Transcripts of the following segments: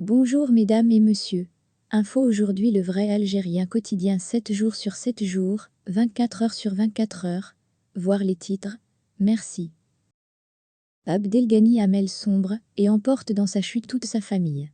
Bonjour mesdames et messieurs. Info aujourd'hui, le vrai Algérien quotidien 7 jours sur 7 jours, 24 heures sur 24 heures. Voir les titres. Merci. Abdelghani Hamel sombre et emporte dans sa chute toute sa famille.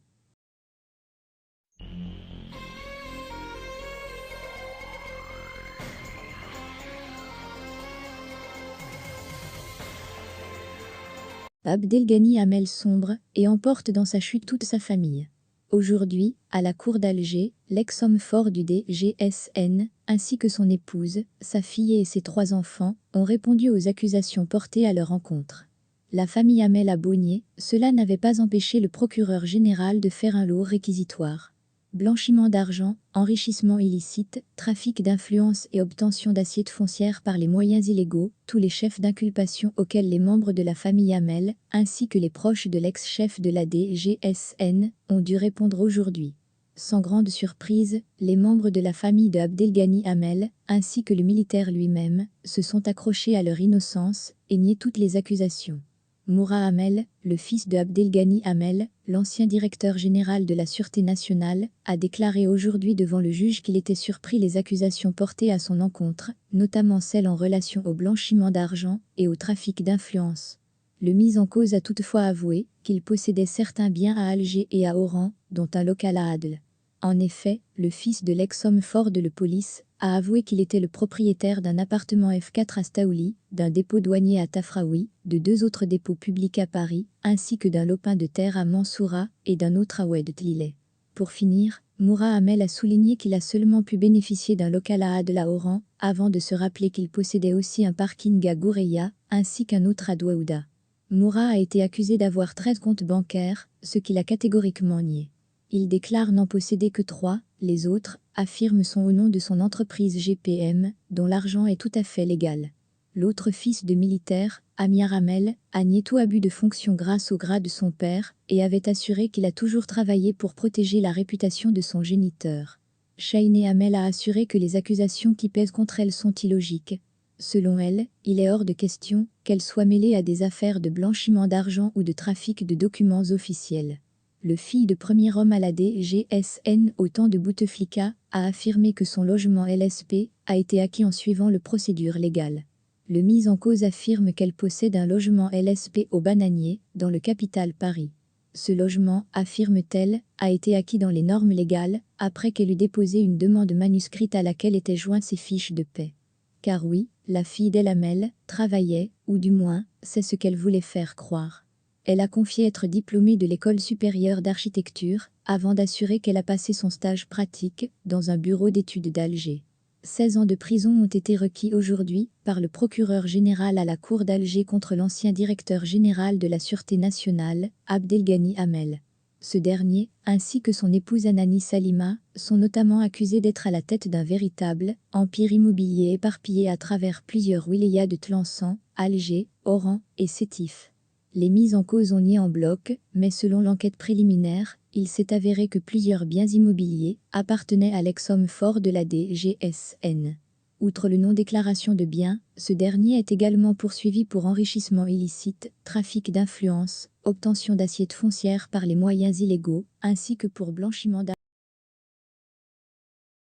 Abdelghani Hamel sombre et emporte dans sa chute toute sa famille. Aujourd'hui, à la cour d'Alger, l'ex-homme fort du DGSN, ainsi que son épouse, sa fille et ses 3 enfants, ont répondu aux accusations portées à leur encontre. La famille Hamel a beau nier, cela n'avait pas empêché le procureur général de faire un lourd réquisitoire. Blanchiment d'argent, enrichissement illicite, trafic d'influence et obtention d'assiette foncière par les moyens illégaux, tous les chefs d'inculpation auxquels les membres de la famille Hamel, ainsi que les proches de l'ex-chef de la DGSN, ont dû répondre aujourd'hui. Sans grande surprise, les membres de la famille de Abdelghani Hamel, ainsi que le militaire lui-même, se sont accrochés à leur innocence et nié toutes les accusations. Moura Hamel, le fils de Abdelghani Hamel, l'ancien directeur général de la Sûreté nationale, a déclaré aujourd'hui devant le juge qu'il était surpris les accusations portées à son encontre, notamment celles en relation au blanchiment d'argent et au trafic d'influence. Le mis en cause a toutefois avoué qu'il possédait certains biens à Alger et à Oran, dont un local à Adel. En effet, le fils de l'ex-homme fort de la police a avoué qu'il était le propriétaire d'un appartement F4 à Staouli, d'un dépôt douanier à Tafraoui, de 2 autres dépôts publics à Paris, ainsi que d'un lopin de terre à Mansoura et d'un autre à Oued Tlileh. Pour finir, Moura Hamel a souligné qu'il a seulement pu bénéficier d'un local à Adel à Oran, avant de se rappeler qu'il possédait aussi un parking à Goureya, ainsi qu'un autre à Douaouda. Moura a été accusé d'avoir 13 comptes bancaires, ce qu'il a catégoriquement nié. Il déclare n'en posséder que 3, les autres, affirme sont au nom de son entreprise GPM, dont l'argent est tout à fait légal. L'autre fils de militaire, Amir Hamel, a nié tout abus de fonction grâce au grade de son père et avait assuré qu'il a toujours travaillé pour protéger la réputation de son géniteur. Chayne Hamel a assuré que les accusations qui pèsent contre elle sont illogiques. Selon elle, il est hors de question qu'elle soit mêlée à des affaires de blanchiment d'argent ou de trafic de documents officiels. Le fils de premier homme à la DGSN au temps de Bouteflika a affirmé que son logement LSP a été acquis en suivant le procédure légale. Le mis en cause affirme qu'elle possède un logement LSP au Bananier, dans le capital Paris. Ce logement, affirme-t-elle, a été acquis dans les normes légales, après qu'elle eut déposé une demande manuscrite à laquelle étaient joints ses fiches de paie. Car oui, la fille d'El Hamel travaillait, ou du moins, c'est ce qu'elle voulait faire croire. Elle a confié être diplômée de l'école supérieure d'architecture, avant d'assurer qu'elle a passé son stage pratique dans un bureau d'études d'Alger. 16 ans de prison ont été requis aujourd'hui par le procureur général à la cour d'Alger contre l'ancien directeur général de la Sûreté nationale, Abdelghani Hamel. Ce dernier, ainsi que son épouse Anani Salima, sont notamment accusés d'être à la tête d'un véritable empire immobilier éparpillé à travers plusieurs wilayas de Tlemcen, Alger, Oran et Sétif. Les mises en cause ont nié en bloc, mais selon l'enquête préliminaire, il s'est avéré que plusieurs biens immobiliers appartenaient à l'ex-homme fort de la DGSN. Outre le non-déclaration de biens, ce dernier est également poursuivi pour enrichissement illicite, trafic d'influence, obtention d'assiette foncière par les moyens illégaux, ainsi que pour blanchiment d'argent.